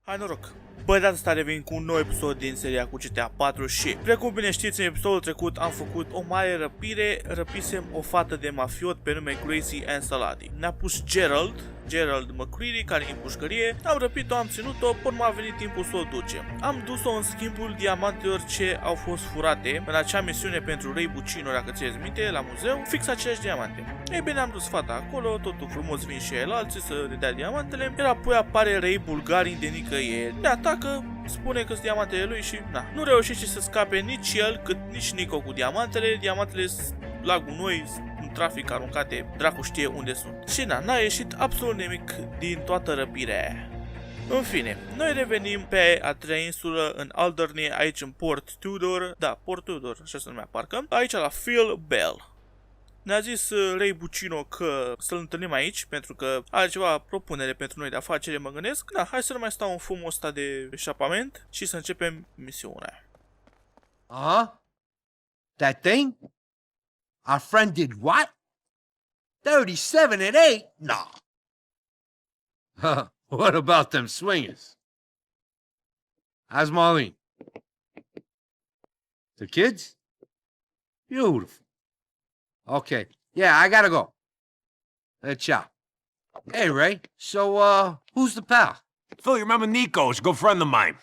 Hai noroc! Bă, data asta revin cu un nou episod din seria cu GTA 4 și, precum bine știți, în episodul trecut am făcut o mare răpire, răpisem o fată de mafiot pe nume Gracie Ansalati. Ne-a pus Gerald McCreary, care e în pușcărie, am răpit-o, am ținut-o, până a venit timpul să o ducem. Am dus-o în schimbul diamantelor ce au fost furate în acea misiune pentru Ray Bucino, dacă țineți minte, la muzeu, fix aceleași diamante. Ei bine, am dus fata acolo, totul frumos, vin și el alții să le dea diamantele, iar apoi apare Ray Bulgarin de nicăieri, ne atacă, spune că sunt diamantele lui și nu reușește să scape nici el, cât nici Nico cu diamantele la gunoi, în trafic aruncate, dracu știe unde sunt. Și n-a ieșit absolut nimic din toată răpirea aia. În fine, noi revenim pe a treia insulă în Alderney, aici în Port Tudor, Port Tudor, așa se numea parcă, aici la Phil Bell. Ne-a zis Ray Bucino că să-l întâlnim aici, pentru că are ceva propunere pentru noi de afacere, mă gândesc. Hai să nu mai stau în fumul ăsta de eșapament și să începem misiunea. That thing? Our friend did what? 37 and 8? No. What about them swingers? How's Marlene? The kids? Beautiful. Okay. Yeah, I gotta go. Ciao. Hey, Ray. So, who's the pal? Phil, you remember Nico? He's a good friend of mine.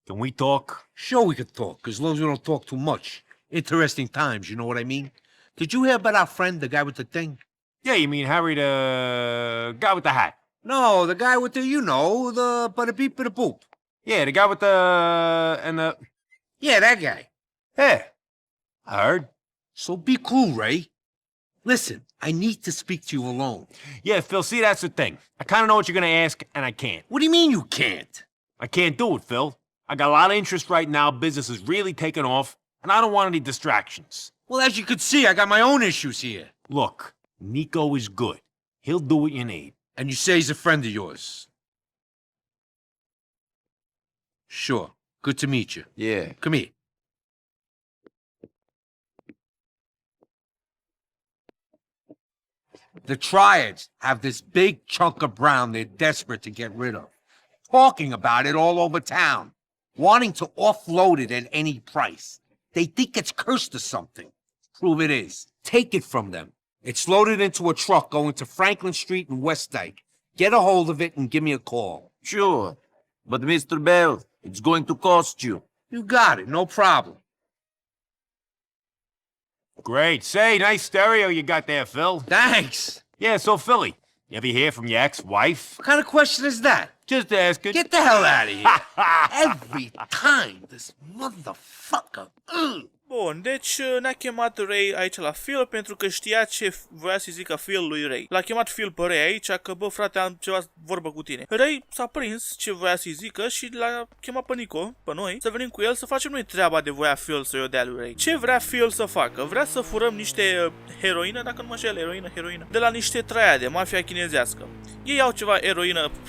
Can we talk? Sure we could talk, as long as we don't talk too much. Interesting times, you know what I mean? Did you hear about our friend, the guy with the thing? Yeah, you mean Harry, the guy with the hat? No, the guy with the, the bada-beep bada-boop. Yeah, the guy with the... Yeah, that guy. Yeah, I heard. So be cool, Ray. Listen, I need to speak to you alone. Yeah, Phil, see, that's the thing. I kind of know what you're going to ask, and I can't. What do you mean you can't? I can't do it, Phil. I got a lot of interest right now, business is really taking off, and I don't want any distractions. Well, as you can see, I got my own issues here. Look, Nico is good. He'll do what you need. And you say he's a friend of yours? Sure. Good to meet you. Yeah. Come here. The Triads have this big chunk of brown they're desperate to get rid of. Talking about it all over town. Wanting to offload it at any price. They think it's cursed or something. Prove it is. Take it from them. It's loaded into a truck going to Franklin Street in West Dyke. Get a hold of it and give me a call. Sure. But Mr. Bell, it's going to cost you. You got it, no problem. Great. Say, nice stereo you got there, Phil. Thanks. Yeah, so Philly, you ever hear from your ex-wife? What kind of question is that? Just asking. Get the hell out of here. Every time, this motherfucker. Bun, deci ne-a chemat Ray aici la Phil pentru că știa ce voia să zică Phil lui Ray. L-a chemat Phil pe Ray aici că, bă, frate, am ceva vorbă cu tine. Ray s-a prins ce voia să-i zică și l-a chemat pe Nico, pe noi, să venim cu el să facem noi treaba de voia Phil să-i o dea lui Ray. Ce vrea Phil să facă? Vrea să furăm niște heroină, dacă nu mă înșel, heroină, de la niște traiade, mafia chinezească. Ei au ceva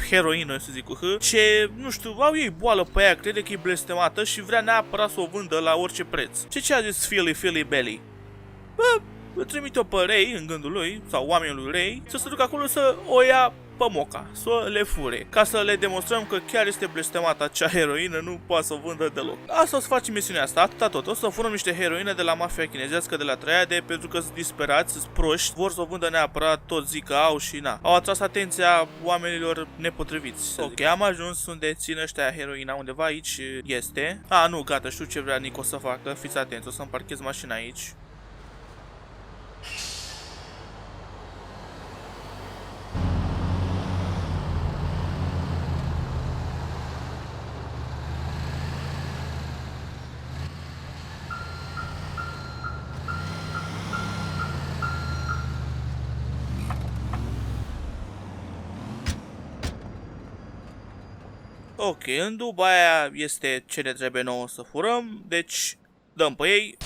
heroină, să zic cu H, ce, nu știu, au ei boală pe aia, crede că e blestemată și vrea neapărat să o vândă la orice preț. Ce a zis Philly Belly? Bă, îl trimite-o pe Ray, în gândul lui, sau oamenii lui Ray, să se ducă acolo să o ia pe moca, să le fure, ca să le demonstrăm că chiar este blestemată acea heroină, nu poate să o vândă deloc. Asta o să facem misiunea asta, atâta tot, o să furăm niște heroină de la mafia chinezească, de la traiade, pentru că sunt disperați, sunt proști, vor să o vândă neapărat, tot zic că au și au atras atenția oamenilor nepotriviți. Ok, am ajuns unde țin ăștia heroina, undeva aici este. Nu, gata, știu ce vrea Nico să facă, fiți atenți, o să-mi parchez mașina aici. Ok, în duba aia este ce ne trebuie nouă să furăm, deci dăm pe ei.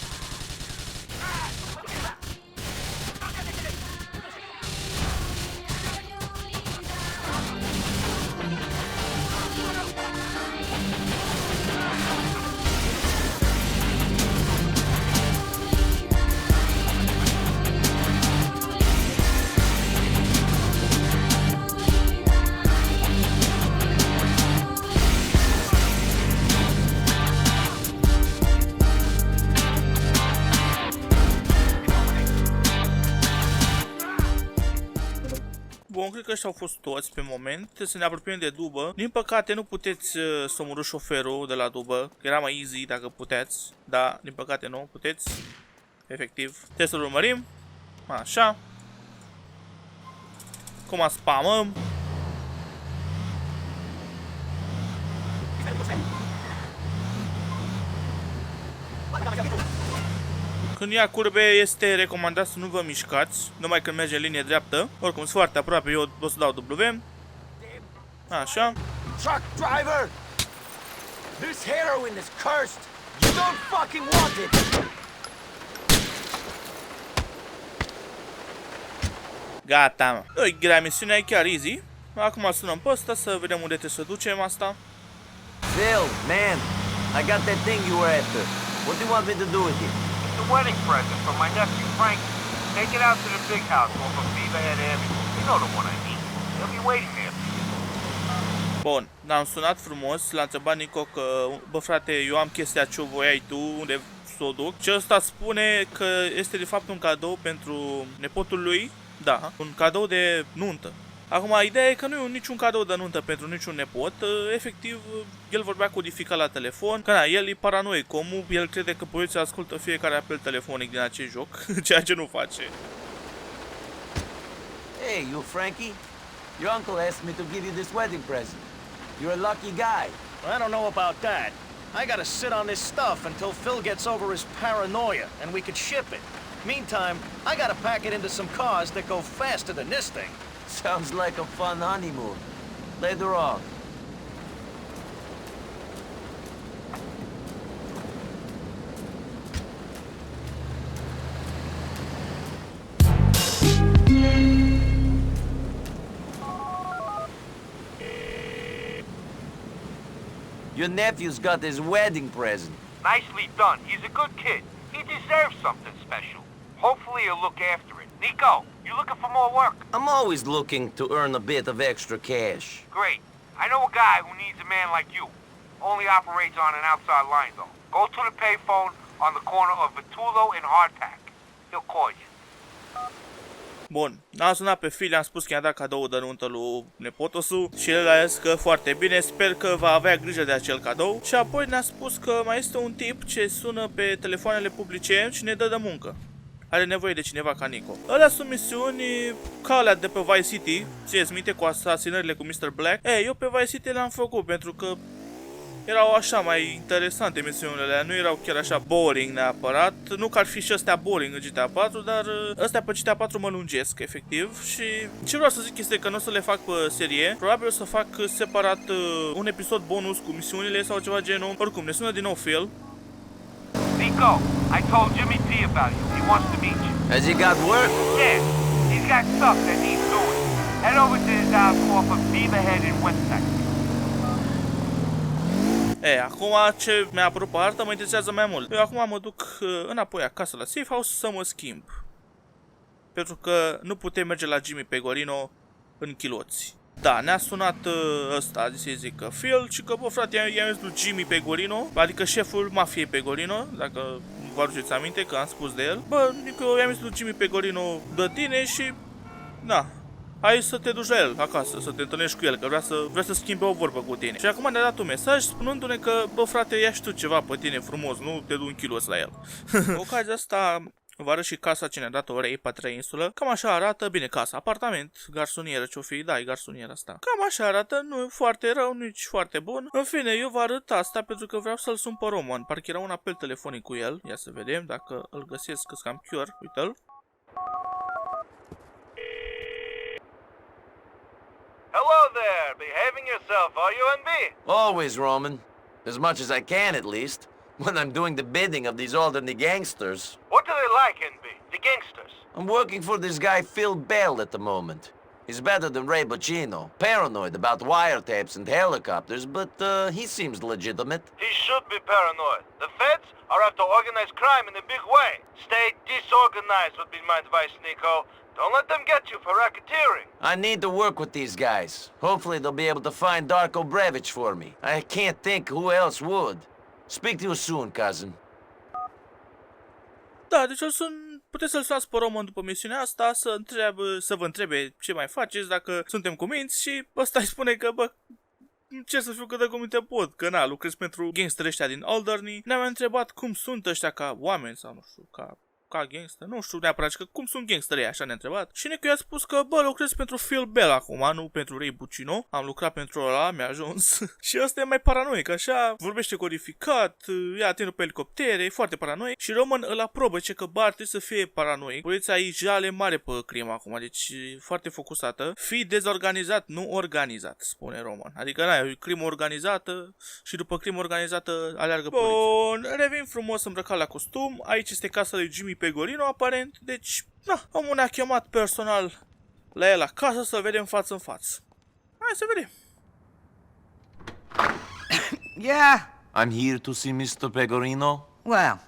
că ăștia au fost toți pe moment. Să ne apropiem de dubă. Din păcate nu puteți să omorâți șoferul de la dubă. Era mai easy dacă puteți. Da, din păcate nu puteți. Efectiv. Trebuie să-l urmărim. Așa. Cum spamăm. Când ia curbe, este recomandat să nu vă mișcați, numai când merge în linie dreaptă. Oricum, sunt foarte aproape, eu o să dau W. Așa. Truck driver! This heroin is cursed! You don't fucking want it! Gata, mă. Nu-i grea misiunea, e chiar easy. Acum sunăm pe ăsta să vedem unde trebuie să ducem asta. Phil, man, I got that thing you were after. What do you want me to do with it? It's a wedding present from my nephew, Frank. Take it out to the big house off of Beaverhead Avenue. You know the one I mean. He'll be waiting there. Bun, l-am sunat frumos, l-a întrebat Nico că, bă frate, eu am chestia ce o voiai tu, unde să o duc. Și ăsta spune că este de fapt un cadou pentru nepotul lui, da, un cadou de nuntă. Acum, ideea e că nu e niciun cadou de nuntă pentru niciun nepot, efectiv, el vorbea codificat la telefon, că na, el e paranoic, omul, el crede că poliția ascultă fiecare apel telefonic din acest joc, ceea ce nu face. Hey, you Frankie. Your uncle asked me to give you this wedding present. You're a lucky guy. I don't know about that. I gotta sit on this stuff until Phil gets over his paranoia, and we could ship it. Meantime, I gotta pack it into some cars that go faster than this thing. Sounds like a fun honeymoon. Later on. Your nephew's got his wedding present. Nicely done. He's a good kid. He deserves something special. Hopefully he'll look after it. Nico, you looking for more work? I'm always looking to earn a bit of extra cash. Great. I know a guy who needs a man like you. Only operates on an outside line, though. Go to the payphone on the corner of Vitullo and Hardtack. He'll call you. Bun, am sunat pe Phil, am spus că i-a dat cadou de nuntă lui nepotosul și el a zis că foarte bine, sper că va avea grijă de acel cadou. Și apoi ne-a spus că mai este un tip ce sună pe telefoanele publice și ne dă de muncă. Are nevoie de cineva ca Nico. Alea sunt misiuni ca alea de pe Vice City, țineți minte, cu asasinările cu Mr. Black. Eu pe Vice City le-am făcut pentru că erau așa mai interesante misiunile alea, nu erau chiar așa boring neapărat. Nu că ar fi și astea boring în GTA 4, dar astea pe GTA 4 mă lungesc, efectiv. Și ce vreau să zic este că nu o să le fac pe serie. Probabil o să fac separat un episod bonus cu misiunile sau ceva genul. Oricum, ne sună din nou Phil. Nico, I told Jimmy P about you. He wants to meet you. Has he got work? Yeah, he's got stuff that needs doing. Head over to his house off of Beaverhead in West Texas. Acum ce mi-a apărut pe hartă mă interesează mai mult. Eu acum mă duc înapoi acasă la safe house să mă schimb. Pentru că nu putem merge la Jimmy Pegorino în chiloți. Da, ne-a sunat ăsta, să zic că Phil, și că, bă, frate, i-am zis lui Jimmy Pegorino, adică șeful mafiei Pegorino, dacă vă aduceți aminte că am spus de el. Bă, eu i-am zis lui Jimmy Pegorino de tine și, da, hai să te duci la el acasă, să te întâlnești cu el, că vrea să schimbe o vorbă cu tine. Și acum ne-a dat un mesaj spunându-ne că, bă, frate, ia și tu ceva pe tine frumos, nu te du un kilos la el. Ocazia asta vă arăt și casa ce ne-a dat-o Ray pe 3 insulă. Cam așa arată, bine, casa, apartament, garsonieră, ce-o fi, da, e garsoniera asta. Cam așa arată, nu e foarte rău, nici foarte bun. În fine, eu vă arăt asta pentru că vreau să-l sun pe Roman. Parcă era un apel telefonic cu el. Ia să vedem dacă îl găsesc, că cam cure. Uite-l. Hello there, behaving yourself, are you, NB? Always, Roman. As much as I can, at least. When I'm doing the bidding of these elderly gangsters. What do they like, NB? The gangsters? I'm working for this guy Phil Bell at the moment. He's better than Ray Bocino. Paranoid about wiretaps and helicopters, but he seems legitimate. He should be paranoid. The feds are after organized crime in a big way. Stay disorganized would be my advice, Nico. Don't let them get you for racketeering. I need to work with these guys. Hopefully they'll be able to find Darko Brevich for me. I can't think who else would. Speak to you soon, cousin. Da, deci o sun puteți să-l sunați pe Roman după misiunea asta să vă întrebe ce mai faceți, dacă suntem cuminți și ăsta îi spune că, bă, ce să fiu cât de cuminte pot, că na, lucrez pentru gangsterii ăștia din Alderney. Ne-am întrebat cum sunt ăștia ca oameni sau nu știu, ca gangster, nu știu neapărat, că cum sunt gangsterii, așa ne-a întrebat. Și Nico i-a spus că, bă, lucrez pentru Phil Bell acum, nu pentru Ray Buccino. Am lucrat pentru ăla, mi-a ajuns. Și ăsta e mai paranoic, așa, vorbește codificat, ia atentul pe elicoptere, e foarte paranoic. Și Roman îl aprobă, ce că, bă, ar trebui să fie paranoic. Poliția aici jale mare pe crimă acum, deci foarte focusată. Fii dezorganizat, nu organizat, spune Roman. Adică, na, e crimă organizată și după crimă organizată aleargă poliția. Bun, revin frumos îmbrăcat la costum. Aici este casa lui Jimmy Pegorino, aparent, deci, na, omul ne-a chemat personal la el acasă să vedem față în față. Hai să vedem. Yeah? I'm here to see Mr. Pegorino. Well,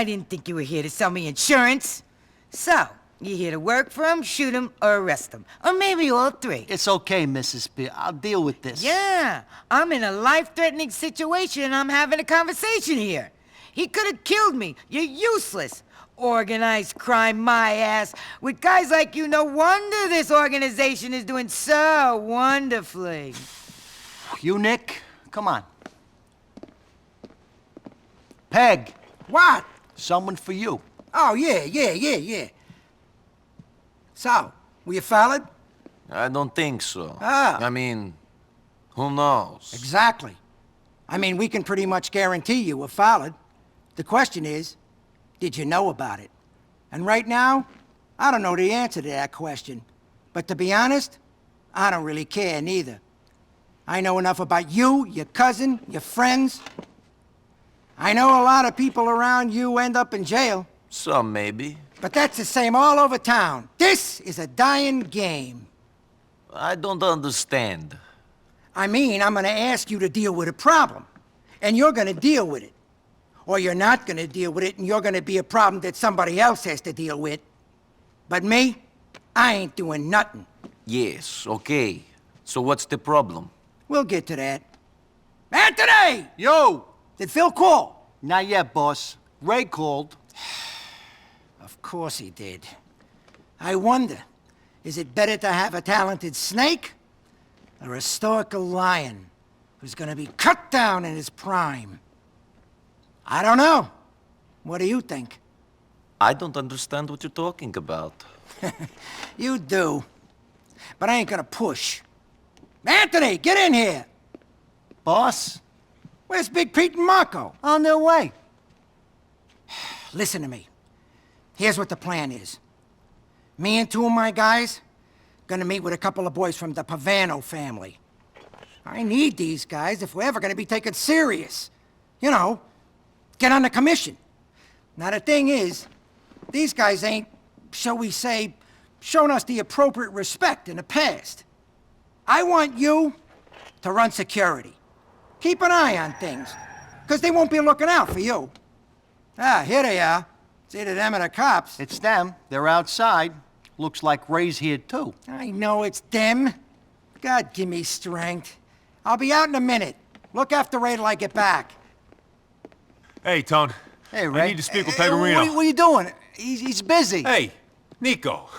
I didn't think you were here to sell me insurance. So, you here to work for him, shoot him, or arrest him? Or maybe all three. It's okay, Mrs. B. I'll deal with this. Yeah, I'm in a life-threatening situation and I'm having a conversation here. He could have killed me. You're useless. Organized crime, my ass. With guys like you, no wonder this organization is doing so wonderfully. You, Nick? Come on. Peg, What? someone for you. Oh, yeah. So, were you followed? I don't think so. Ah. I mean, who knows? Exactly. I mean, we can pretty much guarantee you were followed. The question is, did you know about it? And right now, I don't know the answer to that question. But to be honest, I don't really care neither. I know enough about you, your cousin, your friends. I know a lot of people around you end up in jail. Some maybe. But that's the same all over town. This is a dying game. I don't understand. I mean, I'm gonna ask you to deal with a problem. And you're gonna deal with it. Or you're not gonna deal with it and you're gonna be a problem that somebody else has to deal with. But me, I ain't doing nothing. Yes, okay. So what's the problem? We'll get to that. Anthony! Yo! Did Phil call? Not yet, boss. Ray called. Of course he did. I wonder, is it better to have a talented snake or a stoical lion who's gonna be cut down in his prime? I don't know. What do you think? I don't understand what you're talking about. You do. But I ain't gonna push. Anthony, get in here! Boss? Where's Big Pete and Marco? On their way. Listen to me. Here's what the plan is. Me and two of my guys gonna meet with a couple of boys from the Pavano family. I need these guys if we're ever gonna be taken serious. You know, get on the commission. Now the thing is, these guys ain't, shall we say, shown us the appropriate respect in the past. I want you to run security. Keep an eye on things, because they won't be looking out for you. Ah, here they are. It's either them or the cops. It's them. They're outside. Looks like Ray's here, too. I know it's them. God, give me strength. I'll be out in a minute. Look after Ray till I get back. Hey, Tone. Hey, Ray. I need to speak with Hey, Pegorino. what are you doing? He's busy. Hey, Nico.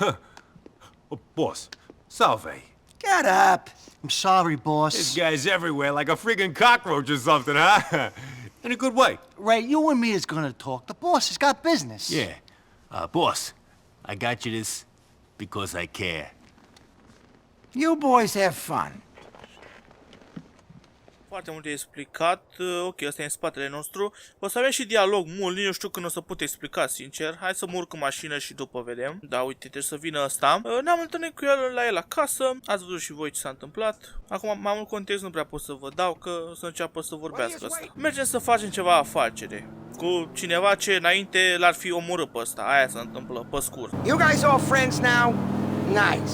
Oh, boss, salve. Get up. I'm sorry, boss. This guy's everywhere like a friggin' cockroach or something, huh? In a good way. Ray, you and me is gonna talk. The boss has got business. Yeah. Boss, I got you this because I care. You boys have fun. Foarte mult de explicat. Ok, ăsta e în spatele nostru. O să avem și dialog mult, nici nu știu când o să pot explica, sincer. Hai să mă urc în mașină și după vedem. Da, uite, trebuie să vină ăsta. Ne-am întâlnit cu el la el acasă. Ați văzut și voi ce s-a întâmplat. Acum, mai mult context nu prea pot să vă dau, că o să înceapă să vorbească ăsta. Mergem să facem ceva afacere cu cineva ce înainte l-ar fi omorât pe ăsta. Aia se întâmplă, pe scurt. You guys all friends now? Nice.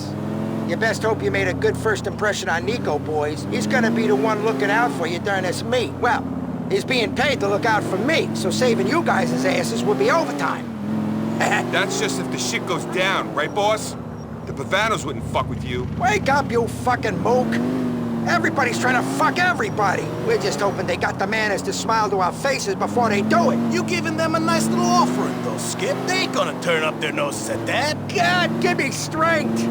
You best hope you made a good first impression on Nico, boys. He's gonna be the one looking out for you during this meet. Well, he's being paid to look out for me, so saving you guys' asses would be overtime. That's just if the shit goes down, right, boss? The Pavanos wouldn't fuck with you. Wake up, you fucking mook! Everybody's trying to fuck everybody. We're just hoping they got the manners to smile to our faces before they do it. You giving them a nice little offering, though, Skip. They ain't gonna turn up their noses at that. God, give me strength.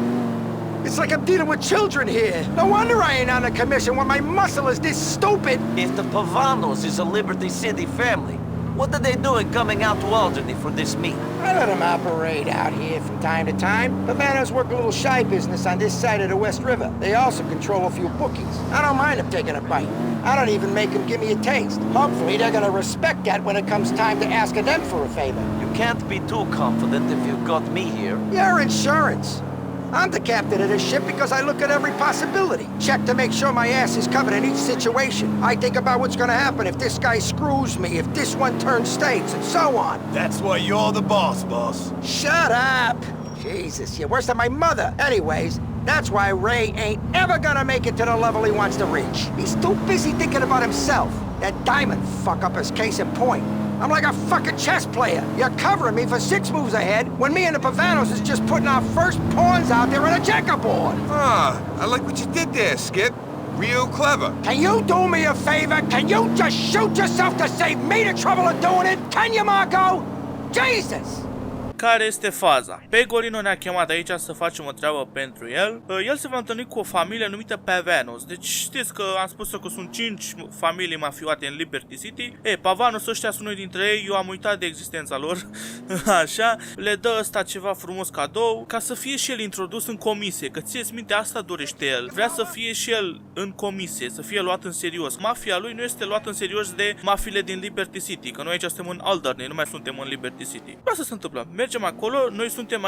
It's like I'm dealing with children here. No wonder I ain't on a commission when my muscle is this stupid. If the Pavanos is a Liberty City family, what are they doing coming out to Alderney for this meet? I let them operate out here from time to time. Pavanos work a little shy business on this side of the West River. They also control a few bookies. I don't mind them taking a bite. I don't even make them give me a taste. Hopefully they're gonna respect that when it comes time to asking them for a favor. You can't be too confident if you've got me here. Your insurance. I'm the captain of this ship because I look at every possibility. Check to make sure my ass is covered in each situation. I think about what's gonna happen if this guy screws me, if this one turns states, and so on. That's why you're the boss, boss. Shut up! Jesus, you're worse than my mother. Anyways, that's why Ray ain't ever gonna make it to the level he wants to reach. He's too busy thinking about himself. That diamond fuck-up is case in point. I'm like a fucking chess player. You're covering me for 6 moves ahead when me and the Pavanos is just putting our first pawns out there on a checkerboard. Ah, I like what you did there, Skip. Real clever. Can you do me a favor? Can you just shoot yourself to save me the trouble of doing it? Can you, Marco? Jesus! Care este faza? Pegorino ne-a chemat aici să facem o treabă pentru el. El se va întâlni cu o familie numită Pavanos. Deci știți că am spus că sunt 5 familii mafioate în Liberty City. Pavanos ăștia sunt unul dintre ei, eu am uitat de existența lor. Așa, le dă ăsta ceva frumos cadou ca să fie și el introdus în comisie. Că ție-ți minte, asta dorește el. Vrea să fie și el în comisie, să fie luat în serios. Mafia lui nu este luat în serios de mafiile din Liberty City, că noi aici suntem în Alderney, nu mai suntem în Liberty City. Asta se întâmplă. Mergem acolo, noi suntem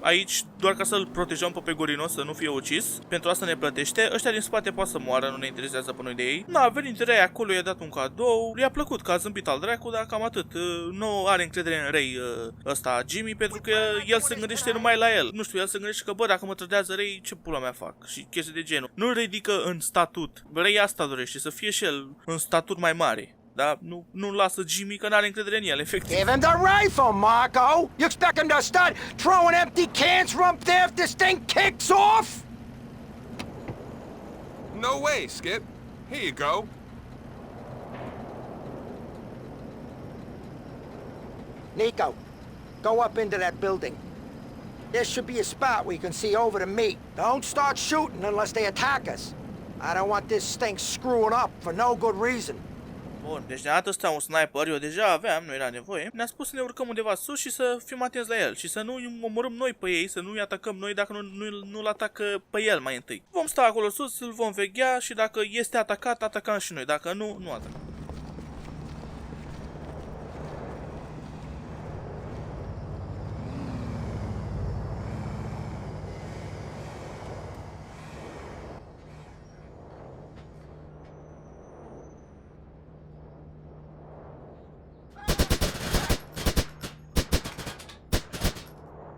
aici doar ca să-l protejăm pe Pegorino să nu fie ucis. Pentru asta ne plătește. Ăștia din spate poate să moară, nu ne interesează pe noi de ei. Na, venit Ray acolo, i-a dat un cadou. I-a plăcut că a zâmbit al dracu, dar cam atât. Nu are încredere în Ray ăsta, Jimmy, pentru că el se gândește numai la el. Nu știu, el se gândește că, bă, dacă mă trădează Ray, ce pula mea fac? Și chestii de genul. Nu-l ridică în statut. Ray asta dorește, să fie și el în statut mai mare. Da, nu lasă Jimmy că n-are încredere în el, efectiv. Give him the rifle, Marco! You expect him to start throwing empty cans from up there if this thing kicks off? No way, Skip. Here you go. Nico, go up into that building. There should be a spot where you can see over the meat. Don't start shooting unless they attack us. I don't want this thing screwing up for no good reason. Bun, deci ne-a dat ăsta un sniper, eu deja aveam, nu era nevoie. Ne-a spus să ne urcăm undeva sus și să fim atenți la el și să nu omorâm noi pe ei, să nu-i atacăm noi dacă nu-l atacă pe el mai întâi. Vom sta acolo sus, îl vom veghea și dacă este atacat, atacăm și noi, dacă nu, nu atacăm.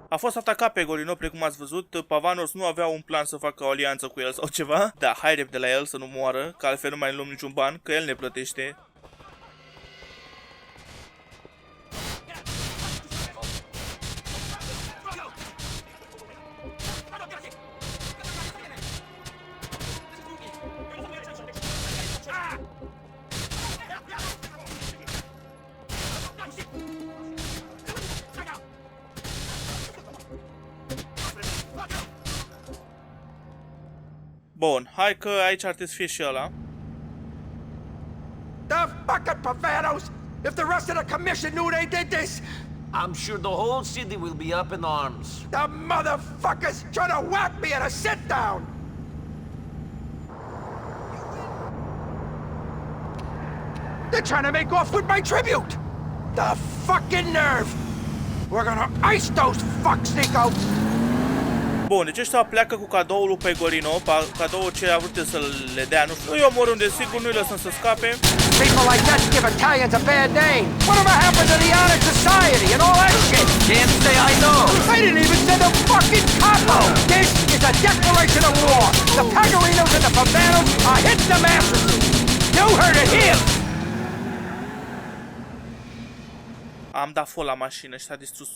A fost atacat Pegorino, precum ați văzut. Pavanos nu avea un plan să facă o alianță cu el sau ceva. Da, hai repede la el să nu moară, că altfel nu mai luăm niciun ban, că el ne plătește. Bun, hai că aici ar trebui să fie și ăla. The fucking Pavanos! If the rest of the commission knew they did this! I'm sure the whole city will be up in arms. The motherfuckers trying to whack me at a sit-down! They're trying to make off with my tribute! The fucking nerve! We're gonna ice those fucks, Nico! Bun, deci ăștia pleacă cu cadoul lui Pegorino, cadoul ce a vrut să le dea, nu știu, îi omorâm de sigur, nu-i lăsăm să scape. People like that give Italians a bad name. Whatever happened to the honor society and all that shit? Can't say I know. They didn't even send a fucking capo. This is a declaration of war. The Pegorinos and the Pavanos are hitting the mattresses. You heard it here. Am dat foc la mașină și s-a distrus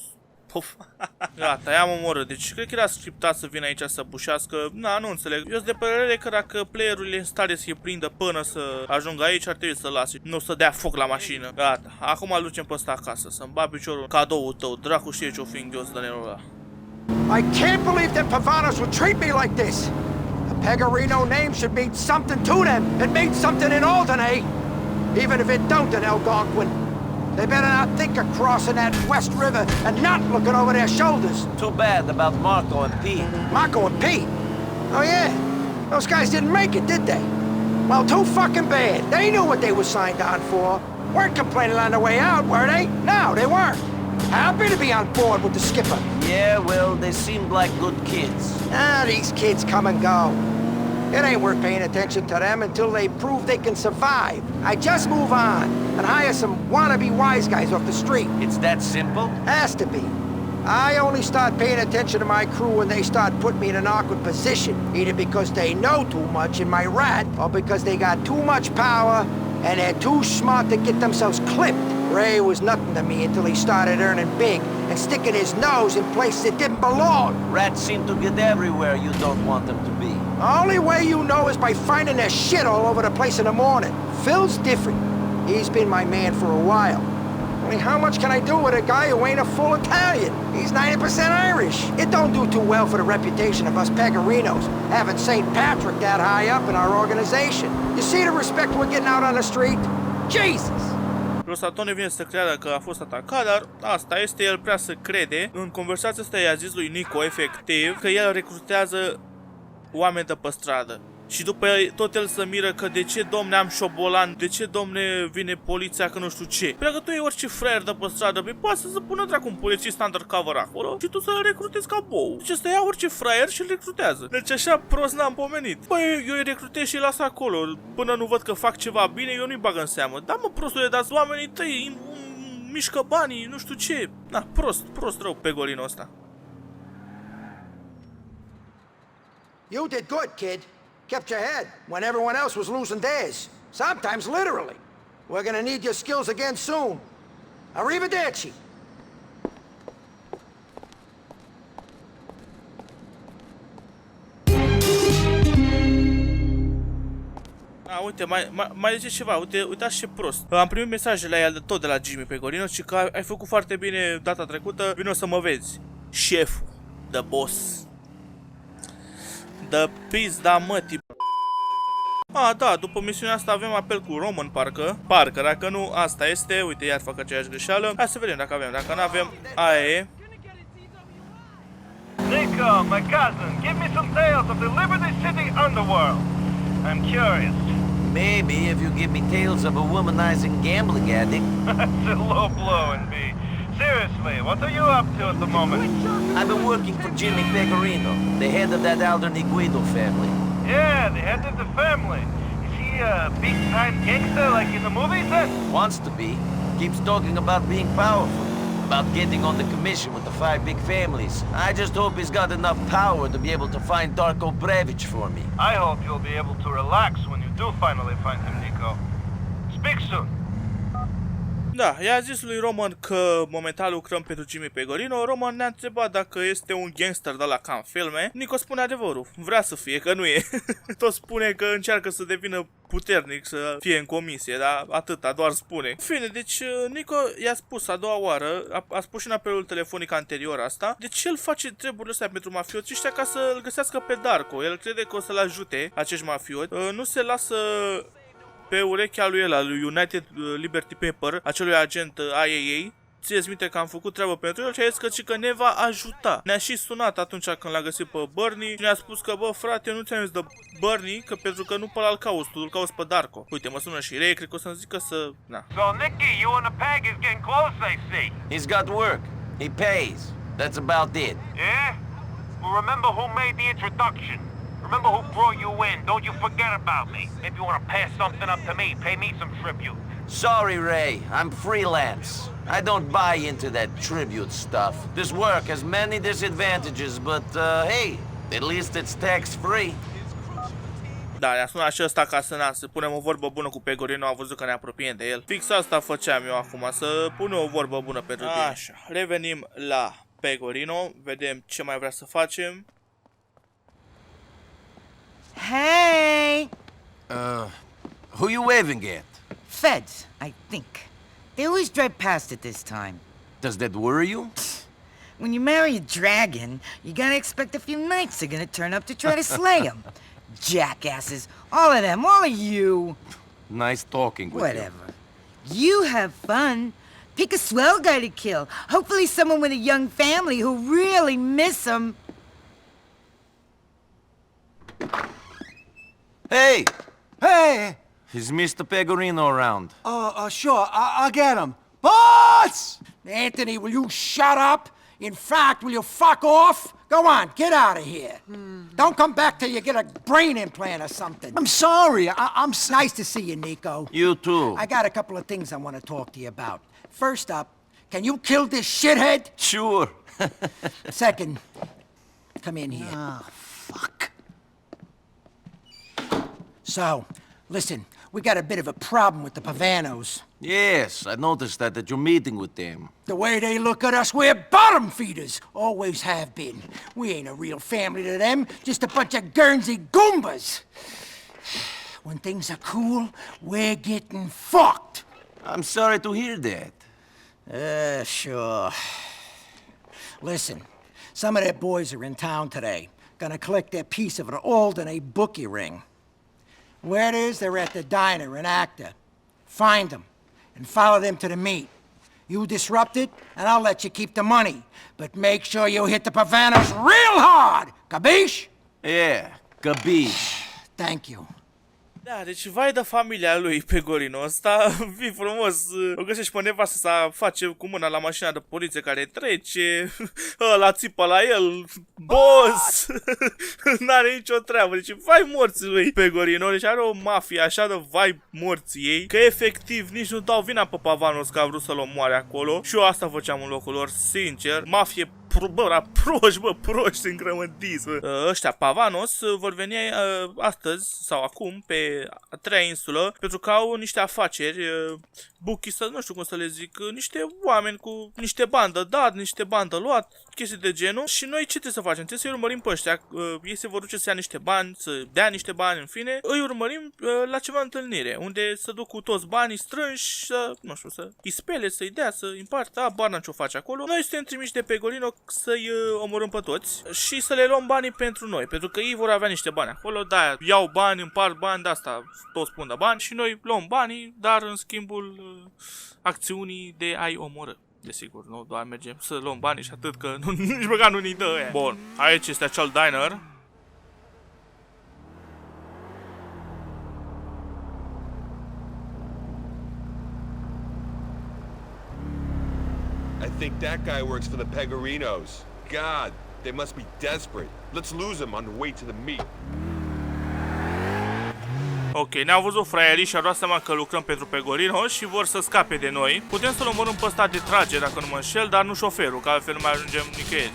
Puf. Gata, i-am omorât. Deci cred că era scriptat să vină aici să bușească. Na, nu înțeleg. Eu sunt de părere că dacă playerul e în stare să-i prindă până să ajungă aici, ar trebui să lase. Nu să dea foc la mașină. Gata. Acum îl ducem pe ăsta acasă. Să-mi bag piciorul cadoul tău. Dracu știe ce-o fi înghios de nerul ăla. I can't believe them Pavanos would treat me like this. The Pegarino name should mean something to them. It means something in Alderney. Even if it don't in Algonquin. They better not think of crossing that West River and not looking over their shoulders. Too bad about Marco and Pete. Marco and Pete? Oh yeah, those guys didn't make it, did they? Well, too fucking bad. They knew what they were signed on for. Weren't complaining on the way out, were they? No, they weren't. Happy to be on board with the skipper. Yeah, well, they seemed like good kids. Ah, these kids come and go. It ain't worth paying attention to them until they prove they can survive. I just move on and hire some wannabe wise guys off the street. It's that simple? Has to be. I only start paying attention to my crew when they start putting me in an awkward position, either because they know too much in my rat, or because they got too much power and they're too smart to get themselves clipped. Ray was nothing to me until he started earning big and sticking his nose in places it didn't belong. Rats seem to get everywhere you don't want them to be. The only way you know is by finding their shit all over the place in the morning. Phil's different. He's been my man for a while. I mean, how much can I do with a guy who ain't a full Italian? He's 90% Irish. It don't do too well for the reputation of us Pegarinos, having St. Patrick that high up in our organization. You see the respect we're getting out on the street? Jesus! Rosatone vine să creadă că a fost atacat, dar asta este, el prea să crede. În conversația asta i-a zis lui Nico, efectiv, că el recrutează oameni de pe stradă. Și după tot el să miră că de ce, domne, am șobolan, de ce, domne, vine poliția, că nu știu ce. Prea că tu e orice fraier de pe stradă, pe poate să pună dracu un polițist undercover acolo și tu să-l recrutezi ca bou. Deci ăsta ia orice fraier și îl recrutează. Deci așa prost n-am pomenit. Păi eu îi recrutez și îi las acolo. Până nu văd că fac ceva bine, eu nu-i bag în seamă. Da, mă, prostule, dați oamenii tăi, mișcă banii, nu știu ce. Na, prost rău pe golinul ăsta. You did good, kid. Kept your head when everyone else was losing theirs. Sometimes literally. We're gonna need your skills again soon. Arrivederci. Uite, mai zice ceva, uitați ce prost. Am primit mesajele aia tot de la Jimmy Pegorino și că ai făcut foarte bine data trecută, vino să mă vezi. Șeful, the boss. The pizda mătii. Da, după misiunea asta avem apel cu Roman, parcă, dacă nu, asta este, uite, iar fac aceeași greșeală. Hai să vedem dacă avem, dacă nu avem, aia e. Nico, my cousin, give me some tales of the Liberty City underworld. I'm curious. Maybe if you give me tales of a womanizing gambling addict. That's a low blow, NB. Seriously, what are you up to at the moment? I've been working for Jimmy Pecorino, the head of that Alderney Guido family. Yeah, the head of the family. Is he a big-time gangster like in the movies then? Wants to be. Keeps talking about being powerful. About getting on the commission with the 5 big families. I just hope he's got enough power to be able to find Darko Brevich for me. I hope you'll be able to relax when you do finally find him, Nico. Speak soon. Da, i-a zis lui Roman că momentan lucrăm pentru Jimmy Pegorino. Roman ne-a întrebat dacă este un gangster de la ca în filme. Nico spune adevărul. Vrea să fie, că nu e. Tot spune că încearcă să devină puternic, să fie în comisie, dar atâta, doar spune. Fine, deci Nico i-a spus a doua oară, a spus și în apelul telefonic anterior asta, de ce el face treburile astea pentru mafioți ăștia ca să-l găsească pe Darko. El crede că o să-l ajute, acești mafioți. Nu se lasă pe urechea lui el, al lui United Liberty Paper, acelui agent IAA. Ție-ți minte că am făcut treabă pentru el și a zis că ne va ajuta. Ne-a și sunat atunci când l-a găsit pe Bernie și ne-a spus că, bă, frate, eu nu ți-am zis de Bernie, că pentru că nu pe ăla-l cauți, tu îl cauți pe Darko. Uite, mă sună și Ray, cred că o să-mi zică să... Na. So, Nicky, you and the peg is getting close, I see. He's got work. He pays. That's about it. Yeah? Well, remember who made the introduction. Remember who brought you in. Don't you forget about me. Maybe you want to pass something up to me. Pay me some tribute. Sorry, Ray. I'm freelance. I don't buy into that tribute stuff. This work has many disadvantages, but, hey, at least it's tax-free. Da, ne-a sunat și ăsta ca să punem o vorbă bună cu Pegorino, a văzut că ne apropiem de el. Fix asta făceam eu acum, să punem o vorbă bună pentru tine. Așa, revenim la Pegorino, vedem ce mai vrea să facem. Hey! Who you waving at? Feds, I think. They always drive past it this time. Does that worry you? When you marry a dragon, you gotta expect a few knights are gonna turn up to try to slay him. Jackasses. All of them, all of you. Nice talking with Whatever. You have fun. Pick a swell guy to kill. Hopefully someone with a young family who really miss him. you. Hey! Hey! Is Mr. Pegorino around? Sure, I'll get him. Boss! Anthony, will you shut up? In fact, will you fuck off? Go on, get out of here. Don't come back till you get a brain implant or something. I'm sorry. I'm Nice to see you, Nico. You too. I got a couple of things I want to talk to you about. First up, can you kill this shithead? Sure. Second, come in here. Ah, fuck. So, listen, we got a bit of a problem with the Pavanos. Yes, I noticed that you're meeting with them. The way they look at us, we're bottom feeders. Always have been. We ain't a real family to them, just a bunch of Guernsey Goombas. When things are cool, we're getting fucked. I'm sorry to hear that. Sure. Listen, some of their boys are in town today. Gonna collect their piece of an Alderney bookie ring. Where it is, they're at the diner in Acta. Find them and follow them to the meet. You disrupt it, and I'll let you keep the money. But make sure you hit the Pavanos real hard! Capiche? Yeah, capiche. Thank you. Da, deci vai de familia lui Pegorino ăsta, fii frumos, o găsești pe nevastă să face cu mâna la mașina de poliție care trece, ăla țipă la el, boss, n-are nicio treabă, deci vai morții lui Pegorino, deci are o mafie așa de vai morții ei, că efectiv nici nu dau vina pe Pavanos că a vrut să-l omoare acolo și eu asta făceam în locul lor, sincer, mafie proști îngrămădiți, bă. Ăștia Pavanos vor veni astăzi sau acum pe a treia insulă pentru că au niște afaceri, buchii, nu știu cum să le zic, niște oameni cu niște bani de dat, niște bani de luat, chestii de genul și noi ce trebuie să facem? Trebuie să-i urmărim pe ăștia, ei se vor duce să ia niște bani, să dea niște bani, în fine, îi urmărim la ceva întâlnire, unde să duc cu toți banii strânși, să, nu știu, să îi spele, să-i dea, să împartă, barna ce-o face acolo. Noi suntem trimiși de Pegorino să-i omorâm pe toți și să le luăm banii pentru noi, pentru că ei vor avea niște bani acolo, da, iau bani, împart bani, de asta toți pun de bani și noi luăm banii, dar în schimbul acțiunii de a-i omorâ. Desigur, nu doar mergem să luăm banii și atât, că nici măcar nu ni dă aia. Bun, aici este acel diner. I think that guy works for the Pegorinos. God, they must be desperate. Let's lose him on the way to the meet. Ok, ne-au văzut fraierii și au dat seama că lucrăm pentru Pegorino și vor să scape de noi. Putem să-l omorâm pe ăsta de trage, dacă nu mă înșel, dar nu șoferul, că altfel nu mai ajungem nicăieri.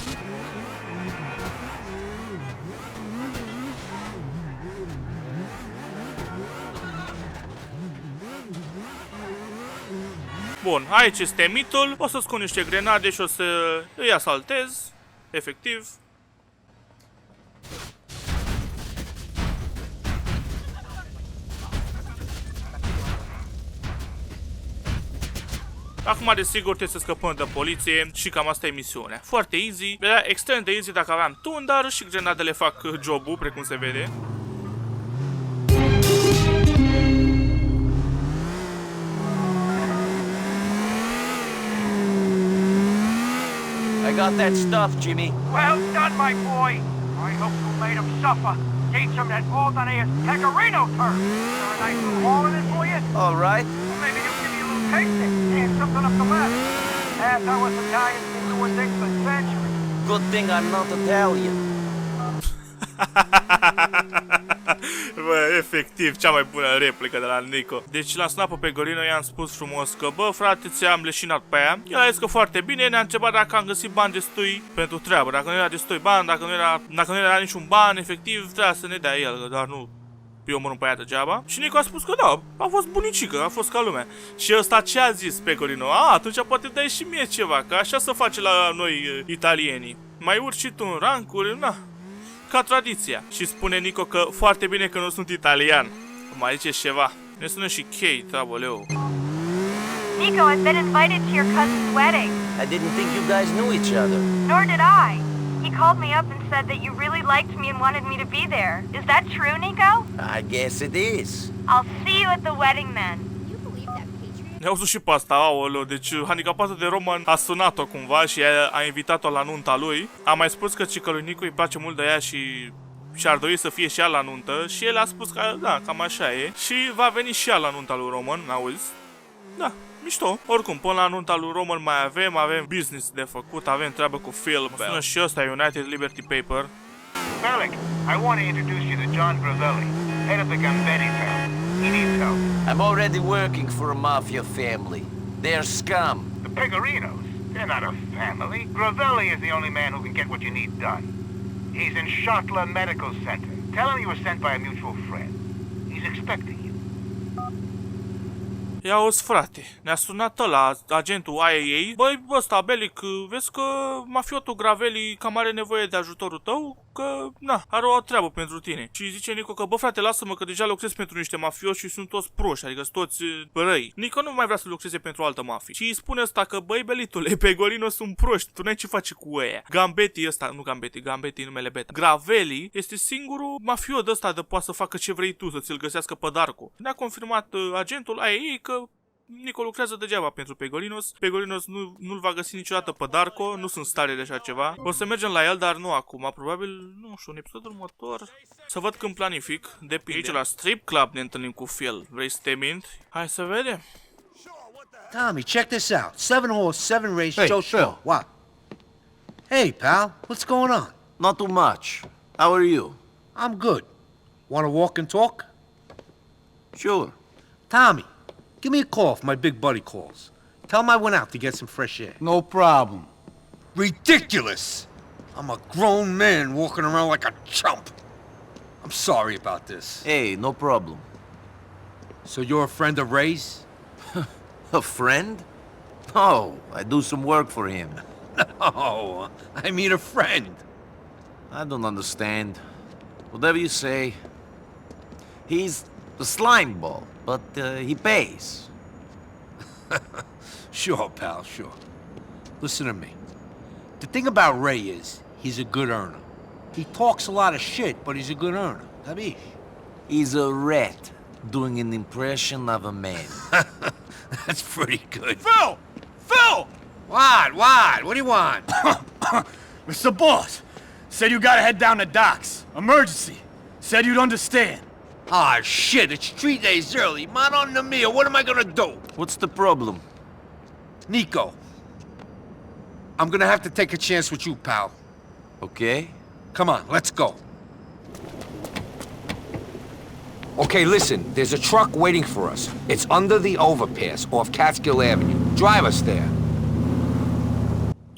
Bun, aici este mitul, o să scot niște grenade și o să îi asaltez, efectiv. Acum, desigur, trebuie să scăpăm de poliție și cam asta e misiunea. Foarte easy, era extrem de easy dacă aveam tun, dar și grenadele fac jobul, precum se vede. I got that stuff, Jimmy. Well done, my boy. I hope you made him suffer. Teach him that Alderney is Pegorino term. Is there a nice little hole in it for you? All right. Well, maybe you'll give me a little tasting. And something up the left. That's how us Italians do doing things for centuries. Good thing I'm not Italian. Bă, efectiv, cea mai bună replică de la Nico. Deci l-am sunat pe Pegorino, i-am spus frumos că, bă, frate, ți-am leșinat pe aia. El a zis că foarte bine, ne-a întrebat dacă am găsit bani destui pentru treabă. Dacă nu era destui bani, dacă nu era niciun ban, efectiv, trebuia să ne dea el, dar îi omorâm pe aia degeaba. Și Nico a spus că da, a fost bunicică, a fost ca lumea. Și ăsta ce a zis Pecorino? Atunci poate dai și mie ceva, că așa se face la noi italienii. Mai urci și tu în rancuri, na, ca tradiția. Și spune Nico că foarte bine că nu sunt italian. Mai zice ceva. Ne sună și Kate, aboleu. Nico, I've been invited to your cousin's wedding. I didn't think you guys knew each other. Nor did I. He called me up and said that you really liked me and wanted me to be there. Is that true, Nico? I guess it is. I'll see you at the wedding then. Ne-au auzit și pe asta, aoleu, deci handicapată de Roman a sunat-o cumva și a invitat-o la nunta lui. A mai spus că lui Nico îi place mult de ea și ar dori să fie și ea la nuntă și el a spus că da, cam așa e. Și va veni și ea la nunta lui Roman, auzi? Da, mișto. Oricum, până la nunta lui Roman mai avem business de făcut, avem treabă cu Phil. Mă sună și ăsta, United Liberty Paper. Malik, I want to introduce you to John Gravelli, head of the Gambetti family. He needs help. I'm already working for a mafia family. They're scum. The Pegorinos, they're not a family. Gravelli is the only man who can get what you need done. He's in Shotla Medical Center. Tell him you were sent by a mutual friend. He's expecting you. Ia auzi, frate, ne-a sunat ăla, agentul IAA. Băi, ăsta, Belic, vezi că mafiotul Gravelli cam are nevoie de ajutorul tău? Că, na, are o treabă pentru tine. Și zice Nico că, bă, frate, lasă-mă că deja lucrez pentru niște mafioși și sunt toți proști, adică sunt toți răi. Nico nu mai vrea să lucreze pentru altă mafie. Și îi spune ăsta că, băi, Belitule, Pegorino sunt proști, tu n-ai ce face cu ăia. Gambetti ăsta, nu Gambetti numele beta. Gravelli este singurul mafiot ăsta de poate să facă ce vrei tu, să ți-l găsească pe Darko. Ne-a confirmat agentul IAA că Nico lucrează degeaba pentru Pegorinos. Pegorinos nu-l va găsi niciodată pe Darko, nu sunt stare de așa ceva. O să mergem la el, dar nu acum. Probabil, nu știu, în episodul următor. Să văd când planific. Depinde. Aici la strip club ne întâlnim cu Phil. Vrei să te mint? Hai să vedem. Tommy, check this out. 7-horse, 7-race, Hey, Joe Phil. Schmo. What? Hey, pal. What's going on? Not too much. How are you? I'm good. Want to walk and talk? Sure. Tommy, give me a call if my big buddy calls. Tell him I went out to get some fresh air. No problem. Ridiculous! I'm a grown man walking around like a chump. I'm sorry about this. Hey, no problem. So you're a friend of Ray's? A friend? No, I do some work for him. No, I mean a friend. I don't understand. Whatever you say. He's a slime ball, but he pays. Sure, pal, sure. Listen to me. The thing about Ray is, he's a good earner. He talks a lot of shit, but he's a good earner. Tabish. He's a rat doing an impression of a man. That's pretty good. Phil! Phil! What? What? What do you want? Mr. Boss, said you gotta head down to docks. Emergency. Said you'd understand. Ah, shit, it's 3 days early. Man on the meal, what am I gonna do? What's the problem? Nico. I'm gonna have to take a chance with you, pal. Okay. Come on, let's go. Okay, listen, there's a truck waiting for us. It's under the overpass off Catskill Avenue. Drive us there.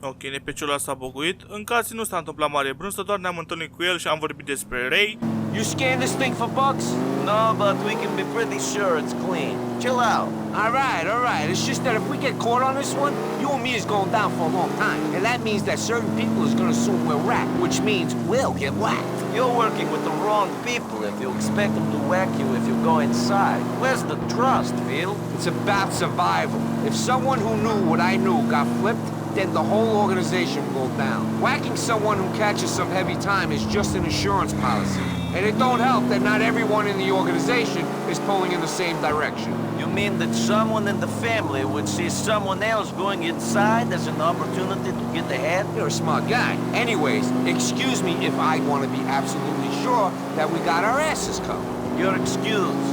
Ok, nepeciul ăla s-a boguit. În caz nu s-a întâmplat mare brânsă, doar ne-am întâlnit cu el și am vorbit despre Ray. You scan this thing for bugs? No, but we can be pretty sure it's clean. Chill out. All right. It's just that if we get caught on this one, you and me is going down for a long time. And that means that certain people is gonna assume we're whacked, which means we'll get whacked. You're working with the wrong people if you expect them to whack you if you go inside. Where's the trust, Phil? It's about survival. If someone who knew what I knew got flipped, then the whole organization will go down. Whacking someone who catches some heavy time is just an insurance policy. And it don't help that not everyone in the organization is pulling in the same direction. You mean that someone in the family would see someone else going inside as an opportunity to get ahead? You're a smart guy. Anyways, excuse me if I want to be absolutely sure that we got our asses covered. You're excused.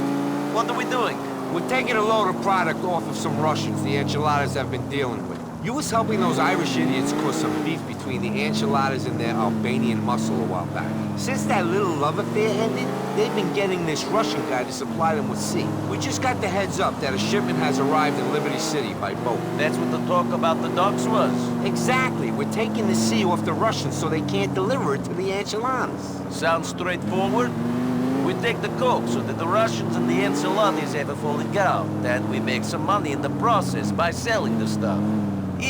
What are we doing? We're taking a load of product off of some Russians the enchiladas have been dealing with. You was helping those Irish idiots cause some beef between the enchiladas and their Albanian muscle a while back. Since that little love affair ended, they've been getting this Russian guy to supply them with sea. We just got the heads up that a shipment has arrived in Liberty City by boat. That's what the talk about the docks was. Exactly. We're taking the sea off the Russians so they can't deliver it to the enchiladas. Sounds straightforward. We take the coke so that the Russians and the enchiladas have a falling out. Then we make some money in the process by selling the stuff.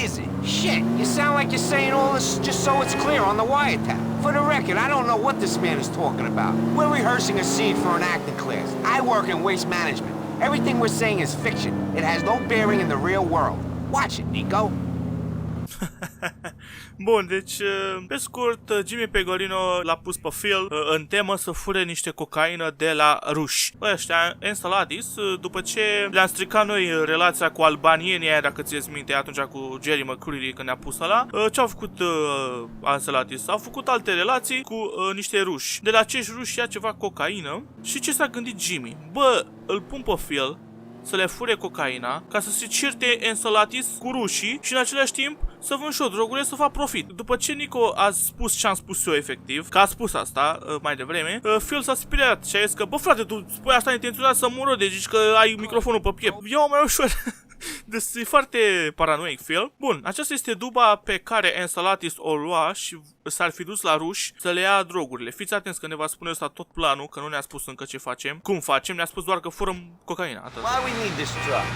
Easy. Shit, you sound like you're saying all this just so it's clear on the wiretap. For the record, I don't know what this man is talking about. We're rehearsing a scene for an acting class. I work in waste management. Everything we're saying is fiction. It has no bearing in the real world. Watch it, Nico. Bun, deci, pe scurt, Jimmy Pegorino l-a pus pe Phil în temă să fure niște cocaină de la ruși. Ăștia, Enceladis, după ce le-am stricat noi relația cu albanienii aia, dacă ți-ți minte, atunci cu Jerry McCreary când ne-a pus ăla, ce au făcut Enceladis? Au făcut alte relații cu niște ruși. De la acești ruși ia ceva cocaină și ce s-a gândit Jimmy? Bă, îl pun pe Phil să le fure cocaina, ca să se certe Enceladis cu rușii și în același timp să vând și eu drogurile să fac profit. După ce Nico a spus ce am spus eu efectiv, că a spus asta mai devreme, Phil s-a speriat și a zis că, bă frate, tu spui asta intenționat să mură, deci zici că ai microfonul pe piept. Eu mai ușor. Deci e foarte paranoic, Phil. Bun, aceasta este duba pe care Enceladis o lua și s-ar fi dus la ruși să le ia drogurile. Fiți atenți că ne va spune ăsta tot planul, că nu ne-a spus încă ce facem, cum facem, ne-a spus doar că furăm cocaina. Atât. Why we need this truck?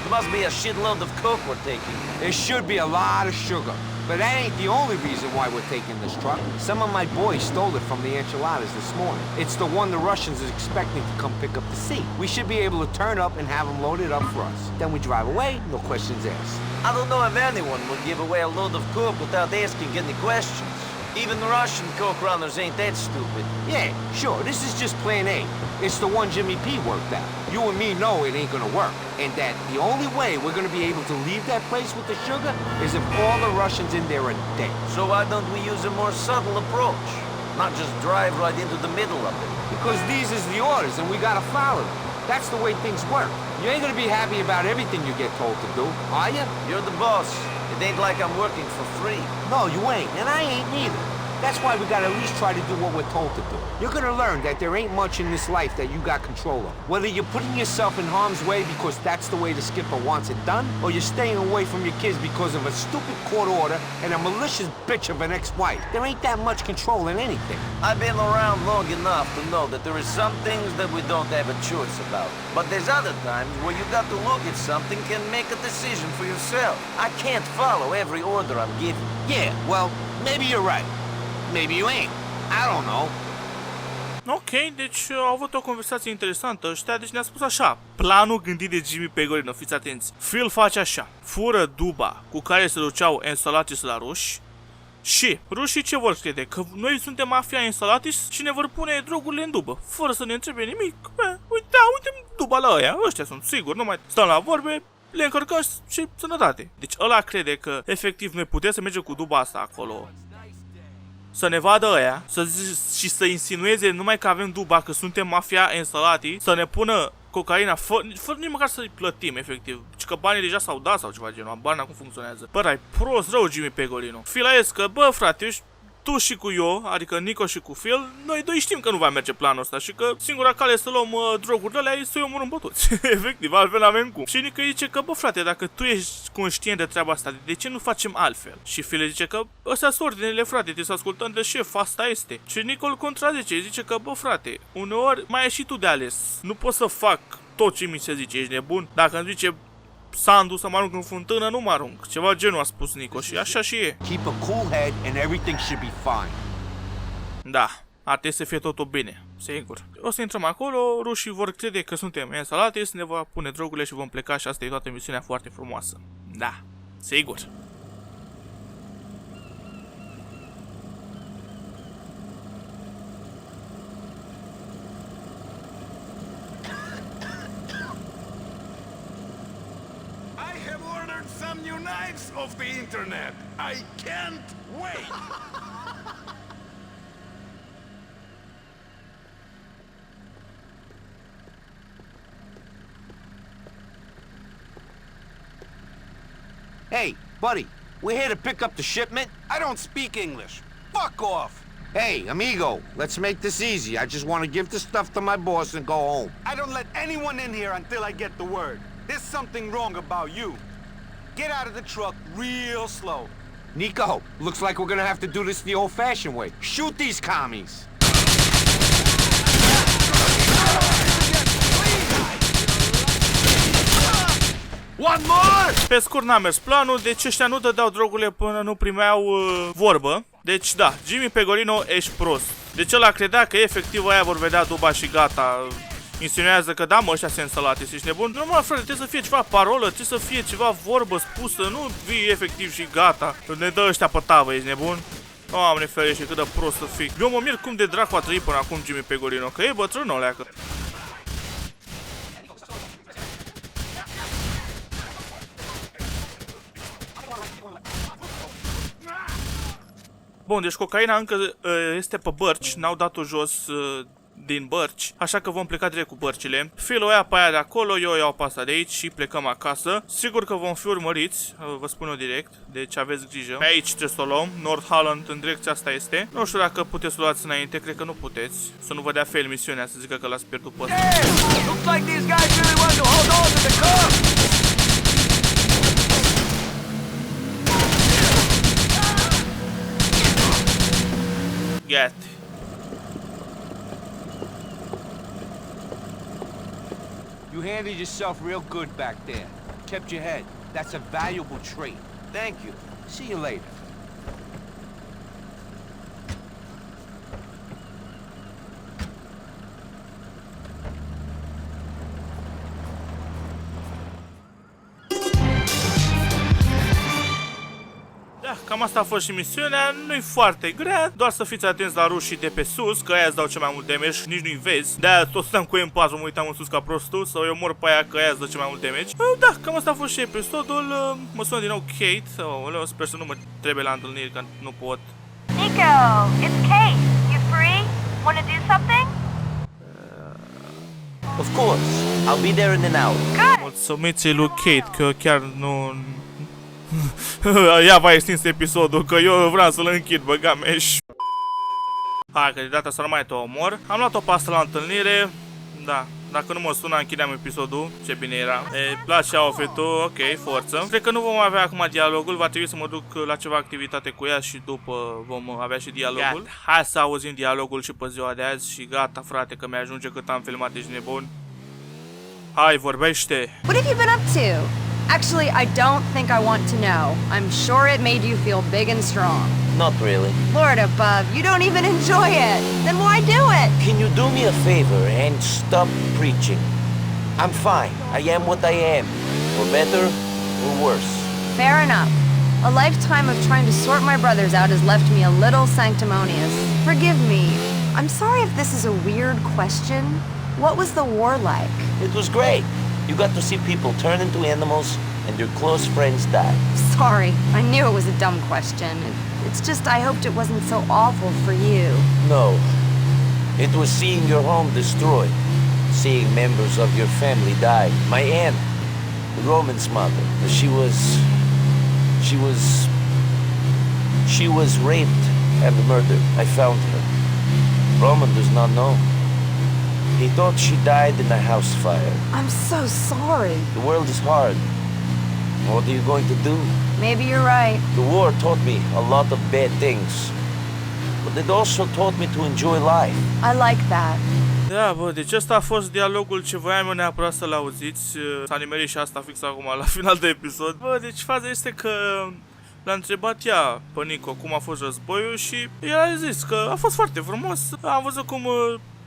There must be a shitload of coke we're taking. There should be a lot of sugar. But that ain't the only reason why we're taking this truck. Some of my boys stole it from the enchiladas this morning. It's the one the Russians are expecting to come pick up the seat. We should be able to turn up and have them loaded up for us. Then we drive away, no questions asked. I don't know if anyone would give away a load of coke without asking any questions. Even the Russian coke runners ain't that stupid. Yeah, sure, this is just plan A. It's the one Jimmy P worked out. You and me know it ain't gonna work. And that the only way we're gonna be able to leave that place with the sugar is if all the Russians in there are dead. So why don't we use a more subtle approach? Not just drive right into the middle of it. Because these is the orders and we gotta follow them. That's the way things work. You ain't gonna be happy about everything you get told to do, are you? You're the boss. It ain't like I'm working for free. No, you ain't, and I ain't neither. That's why we gotta at least try to do what we're told to do. You're gonna learn that there ain't much in this life that you got control of. Whether you're putting yourself in harm's way because that's the way the skipper wants it done, or you're staying away from your kids because of a stupid court order and a malicious bitch of an ex-wife. There ain't that much control in anything. I've been around long enough to know that there is some things that we don't have a choice about. But there's other times where you got to look at something and make a decision for yourself. I can't follow every order I'm given. Yeah, well, maybe you're right. Maybe you ain't. I don't know. Ok, deci au avut o conversație interesantă ăștia, deci ne-a spus așa, planul gândit de Jimmy Pegorino, fiți atenți. Phil face așa, fură duba cu care se duceau Enceladis la ruși și rușii ce vor crede? Că noi suntem mafia Enceladis și ne vor pune drogurile în dubă, fără să ne întrebe nimic. Uite duba la ăia, ăștia sunt sigur, nu mai stăm la vorbe, le încărcăm și sănătate. Deci ăla crede că efectiv noi putem să mergem cu duba asta acolo, să ne vadă ăia și să insinueze numai că avem duba, că suntem mafia Enceladis, să ne pună cocaina fără nici măcar să-i plătim, efectiv. Și că banii deja s-au dat sau ceva genul, banii acum funcționează. Bă, ai prost rău, Jimmy Pegorino. Phil a zis că, bă, frate, tu și cu eu, adică Nico și cu Phil, noi doi știm că nu va merge planul ăsta și că singura cale să luăm drogurile alea e să-i omorâm pe toți. Efectiv, altfel avem cum. Și Nico zice că, bă frate, dacă tu ești conștient de treaba asta, de ce nu facem altfel? Și Phil zice că ăstea sunt ordinele, frate, trebuie să ascultăm de șef, asta este. Și Nico îl contrazice, zice că, bă frate, uneori mai ai și tu de ales. Nu pot să fac tot ce mi se zice, ești nebun? Dacă îmi zice Sandu să mă arunc în fântână, nu mă arunc. Ceva genul a spus Nico și așa și e. Keep a cool head and everything should be fine. Da, ar trebui să fie totul bine, sigur. O să intrăm acolo, rușii vor crede că suntem Enceladis, ne va pune drogurile și vom pleca și asta e toată misiunea foarte frumoasă. Da, sigur. Some new knives off the internet. I can't wait. Hey, buddy, we're here to pick up the shipment. I don't speak English. Fuck off. Hey, amigo, let's make this easy. I just want to give the stuff to my boss and go home. I don't let anyone in here until I get the word. There's something wrong about you. Get out of the truck real slow. Nico, looks like we're gonna have to do this the old-fashioned way. Shoot these commies! One more! Pe scurt n-a mers planul, deci ăștia nu dădeau drogurile până nu primeau vorbă. Deci da, Jimmy Pegorino, ești prost. Deci ăla credea că efectiv aia vor vedea duba și gata. Insinuează că da, mă, ăștia se însalate, ești nebun? Nu, mă, frate, trebuie să fie ceva parolă, trebuie să fie ceva vorbă spusă, nu vii efectiv și gata. Ne dă ăștia pe tavă, ești nebun? Doamne ferește, cât de prost să fii. Eu mă mir cum de dracu a trăit până acum Jimmy Pegorino, că e bătrân, o leacă. Bun, deci cocaina încă este pe bărci, n-au dat-o jos din bărci, așa că vom pleca direct cu bărcile. Phil o ia pe aia de acolo, eu o iau pe asta de aici și plecăm acasă. Sigur că vom fi urmăriți, vă spun eu direct, deci aveți grijă. Pe aici trebuie să o luăm, North Holland, în direcția asta este. Nu știu dacă puteți să o luați înainte, cred că nu puteți. Să nu vă dea fail misiunea, să zică că l-ați pierdut pe ăsta. Looks like these guys really want to hold on to the car. Get. You handled yourself real good back there. Kept your head. That's a valuable trait. Thank you. See you later. Da, cam asta a fost și misiunea, nu-i foarte grea, doar să fiți atenți la rușii de pe sus, că aia îți dau cel mai mult damage, nici nu-i vezi. De-aia tot stăm cu M4, mă uitam în sus ca prostul, să îi omor pe aia că aia îți dă cel mai mult damage. Da, cam asta a fost și episodul, mă sună din nou Kate, sper să nu mă trebuie la întâlniri, că nu pot. Nico, it's Kate. You free? Wanna do something? Of course. I'll be there in an hour. Good. Mulțumiți lui Kate, că chiar nu... Ea va extins episodul, că eu vreau să-l închid, băga meș. Hai, că de data asta nu mai te omor. Am luat-o pe asta la întâlnire. Da, dacă nu mă sună, închideam episodul. Ce bine era. Place outfit-ul, ok, forță. Cred că nu vom avea acum dialogul. Va trebui să mă duc la ceva activitate cu ea și după vom avea și dialogul. Hai să auzim dialogul și pe ziua de azi și gata, frate, că mi-ajunge cât am filmat, ești nebun. Hai, vorbește. What have you been up to? Actually, I don't think I want to know. I'm sure it made you feel big and strong. Not really. Lord above, you don't even enjoy it. Then why do it? Can you do me a favor and stop preaching? I'm fine. I am what I am. For better or worse. Fair enough. A lifetime of trying to sort my brothers out has left me a little sanctimonious. Forgive me. I'm sorry if this is a weird question. What was the war like? It was great. You got to see people turn into animals and your close friends die. Sorry, I knew it was a dumb question. It's just I hoped it wasn't so awful for you. No. It was seeing your home destroyed. Seeing members of your family die. My aunt, Roman's mother, she was raped and murdered. I found her. Roman does not know. He thought she died in a house fire. I'm so sorry. The world is hard. What are you going to do? Maybe you're right. The war taught me a lot of bad things. But it also taught me to enjoy life. I like that. Da, bă, deci ăsta a fost dialogul ce voiam eu neapărat să-l auziți. S-a nimerit și asta fix acum la final de episod. Bă, deci faza este că l-a întrebat ea pe Nico cum a fost războiul și el a zis că a fost foarte frumos. Am văzut cum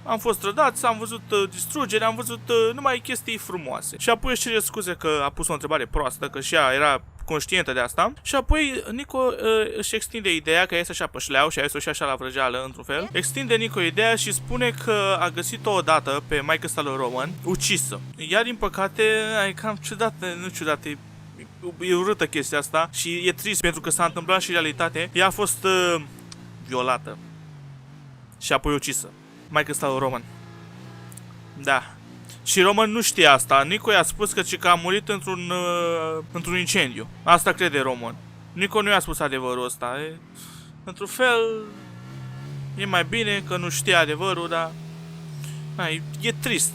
am fost trădați, am văzut distrugere, am văzut numai chestii frumoase. Și apoi își cere scuze că a pus o întrebare proastă, că și ea era conștientă de asta. Și apoi Nico își extinde ideea că ea să-și apă șleau și a să-și așa la vrăjeală, într-un fel. Extinde Nico ideea și spune că a găsit-o odată pe maică-sa lui Roman, ucisă. Iar din păcate, e cam ciudată, nu ciudată, e urâtă chestia asta și e trist pentru că s-a întâmplat și în realitate. Ea a fost violată și apoi ucisă. Maică-sa lui Roman. Da. Și Roman nu știa asta. Nico i-a spus că a murit într-un incendiu. Asta crede Roman. Nico nu i-a spus adevărul ăsta. Într-un fel, e mai bine că nu știa adevărul, dar e trist.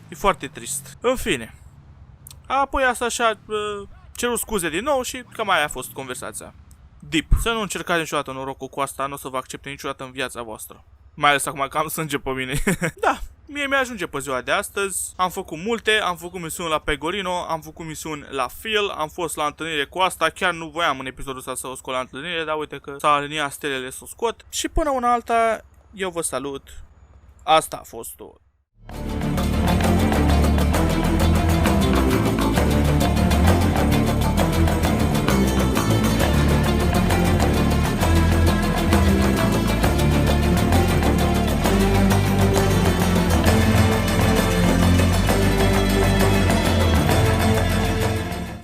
E foarte trist. În fine. Apoi asta și-a cerut scuze din nou și cam aia a fost conversația. Deep. Să nu încercați niciodată norocul cu asta, nu o să vă accepte niciodată în viața voastră. Mai ales acum că am sânge pe mine. Da, mie mi-ajunge pe ziua de astăzi. Am făcut multe, am făcut misiuni la Pegorino, am făcut misiuni la Phil, am fost la întâlnire cu asta, chiar nu voiam în episodul ăsta să o scot la întâlnire, dar uite că s-a aliniat stelele să o scot. Și până una alta, eu vă salut. Asta a fost tot.